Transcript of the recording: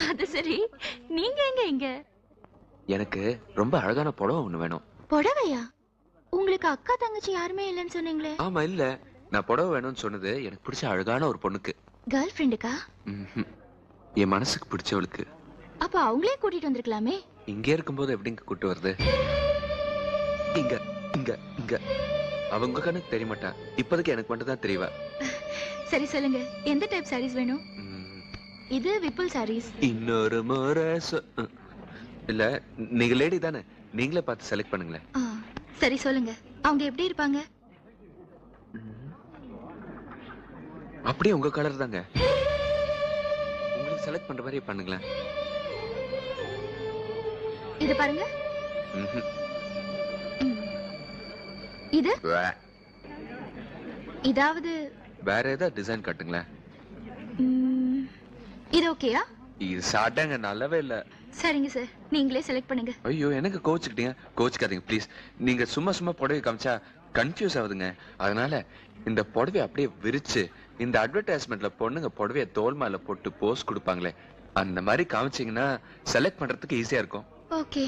அது சரி, நீங்க எங்க இங்க? எனக்கு ரொம்ப அழகான புடவை ஒண்ணு வேணும். புடவையா? உங்களுக்கு அக்கா தங்கச்சி யாருமே இல்லைன்னு சொன்னீங்களே? ஆமா இல்ல, நான் புடவை வேணும்னு சொன்னது எனக்கு பிடிச்ச அழகான ஒரு பொண்ணுக்கு. கேர்ள் ஃப்ரெண்டுக்கா? ம்ஹும். என் மனசுக்கு பிடிச்சவளுக்கு. அப்ப அவங்களே கூட்டிட்டு வந்திருக்கலாமே. இங்க இருக்கும்போது எப்படிங்க கூட்டு வருது? இங்க இங்க இங்க அவங்க கணக்கு தெரிய மாட்டா. இப்போதைக்கு எனக்கு மட்டும் தான் தெரியவா. சரி சொல்லுங்க, எந்த டைப் சாரீஸ் வேணும்? ம், இது விப்புல் சாரீஸ். இன்னொரு முறை இல்ல, நீங்க லேடி தானே, நீங்களே பார்த்து செலக்ட் பண்ணுங்களேன். சரி சொல்லுங்க, அவங்க எப்படி இருப்பாங்க? அப்படியே உங்க கலர் தாங்க. உங்களுக்கு செலக்ட் பண்ற மாதிரி பண்ணுங்களேன். இது பாருங்க. ம்ஹும். ம். இது வே. இதாவது வேற ஏதாவது டிசைன் காட்டுங்களேன். ம், இது ஓகேயா? இது சாட்டாங்க நல்லாவே இல்ல. சரிங்க சார், நீங்களே செலக்ட் பண்ணுங்க. ஐயோ எனக்கு கோச்சுக்கிட்டீங்க. கோச்சுக்காதீங்க ப்ளீஸ். நீங்க சும்மா சும்மா புடவை காமிச்சா கன்ஃபியூஸ் ஆகுதுங்க. அதனால இந்த புடவை அப்படியே விரிச்சு இந்த அட்வர்டைஸ்மெண்ட்ல பொண்ணுங்க புடவைய தோல் மேல போட்டு போஸ் கொடுப்பாங்களே, அந்த மாதிரி காமிச்சீங்கன்னா செலக்ட் பண்றதுக்கு ஈஸியா இருக்கும். ஓகே.